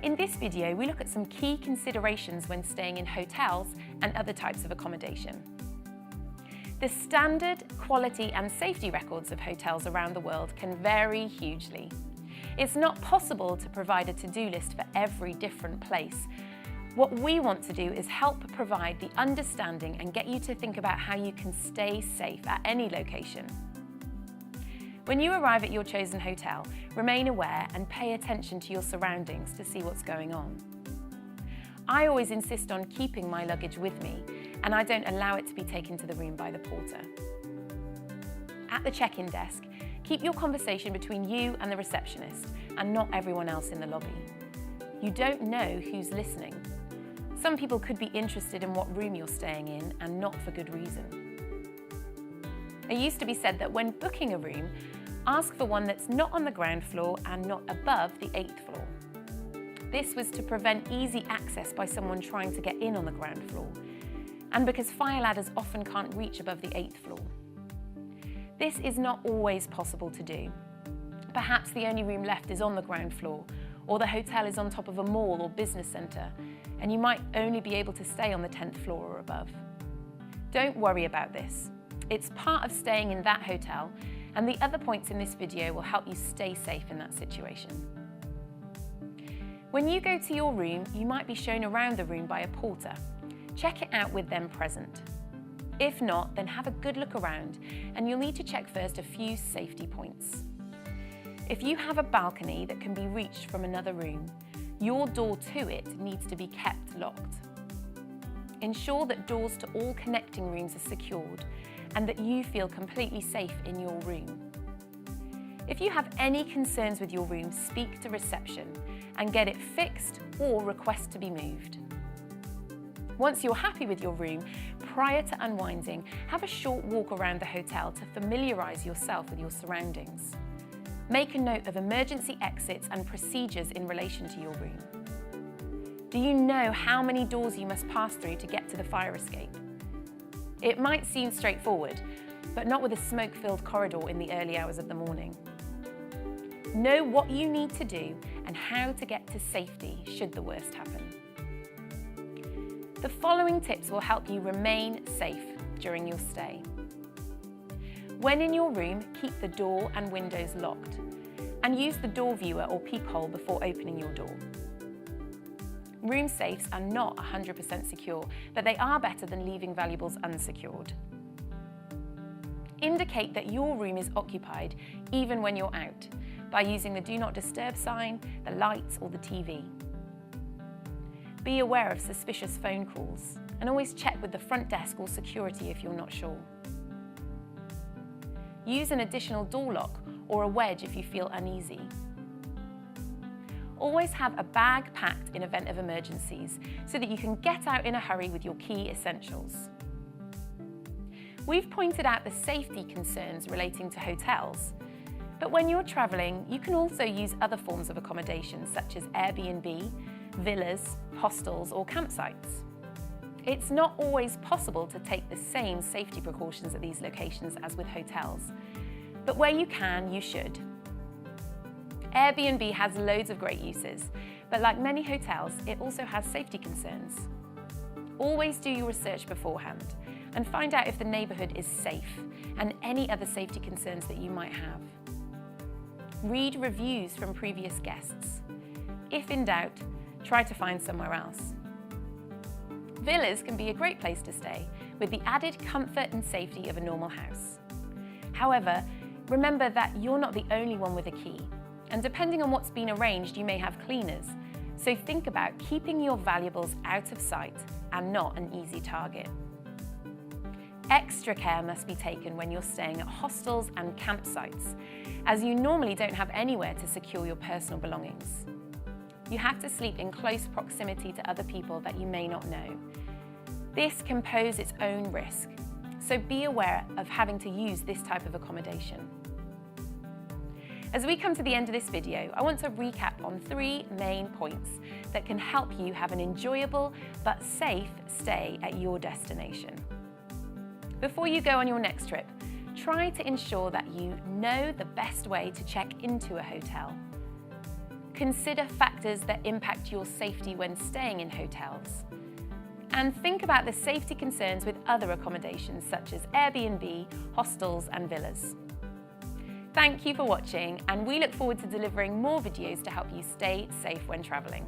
In this video, we look at some key considerations when staying in hotels and other types of accommodation. The standard, quality and safety records of hotels around the world can vary hugely. It's not possible to provide a to-do list for every different place. What we want to do is help provide the understanding and get you to think about how you can stay safe at any location. When you arrive at your chosen hotel, remain aware and pay attention to your surroundings to see what's going on. I always insist on keeping my luggage with me, and I don't allow it to be taken to the room by the porter. At the check-in desk, keep your conversation between you and the receptionist and not everyone else in the lobby. You don't know who's listening. Some people could be interested in what room you're staying in and not for good reason. It used to be said that when booking a room, ask for one that's not on the ground floor and not above the 8th floor. This was to prevent easy access by someone trying to get in on the ground floor, and because fire ladders often can't reach above the 8th floor. This is not always possible to do. Perhaps the only room left is on the ground floor, or the hotel is on top of a mall or business centre, and you might only be able to stay on the 10th floor or above. Don't worry about this. It's part of staying in that hotel, and the other points in this video will help you stay safe in that situation. When you go to your room, you might be shown around the room by a porter. Check it out with them present. If not, then have a good look around, and you'll need to check first a few safety points. If you have a balcony that can be reached from another room, your door to it needs to be kept locked. Ensure that doors to all connecting rooms are secured and that you feel completely safe in your room. If you have any concerns with your room, speak to reception and get it fixed or request to be moved. Once you're happy with your room, prior to unwinding, have a short walk around the hotel to familiarise yourself with your surroundings. Make a note of emergency exits and procedures in relation to your room. Do you know how many doors you must pass through to get to the fire escape? It might seem straightforward, but not with a smoke-filled corridor in the early hours of the morning. Know what you need to do and how to get to safety should the worst happen. The following tips will help you remain safe during your stay. When in your room, keep the door and windows locked and use the door viewer or peephole before opening your door. Room safes are not 100% secure, but they are better than leaving valuables unsecured. Indicate that your room is occupied even when you're out by using the Do Not Disturb sign, the lights or the TV. Be aware of suspicious phone calls and always check with the front desk or security if you're not sure. Use an additional door lock or a wedge if you feel uneasy. Always have a bag packed in event of emergencies so that you can get out in a hurry with your key essentials. We've pointed out the safety concerns relating to hotels, but when you're travelling, you can also use other forms of accommodation such as Airbnb, villas, hostels or campsites. It's not always possible to take the same safety precautions at these locations as with hotels, but where you can, you should. Airbnb has loads of great uses, but like many hotels, it also has safety concerns. Always do your research beforehand and find out if the neighbourhood is safe and any other safety concerns that you might have. Read reviews from previous guests. If in doubt, try to find somewhere else. Villas can be a great place to stay with the added comfort and safety of a normal house. However, remember that you're not the only one with a key. And depending on what's been arranged, you may have cleaners. So think about keeping your valuables out of sight and not an easy target. Extra care must be taken when you're staying at hostels and campsites, as you normally don't have anywhere to secure your personal belongings. You have to sleep in close proximity to other people that you may not know. This can pose its own risk, so be aware of having to use this type of accommodation. As we come to the end of this video, I want to recap on 3 main points that can help you have an enjoyable but safe stay at your destination. Before you go on your next trip, try to ensure that you know the best way to check into a hotel. consider factors that impact your safety when staying in hotels. And think about the safety concerns with other accommodations such as Airbnb, hostels and villas. Thank you for watching, and we look forward to delivering more videos to help you stay safe when travelling.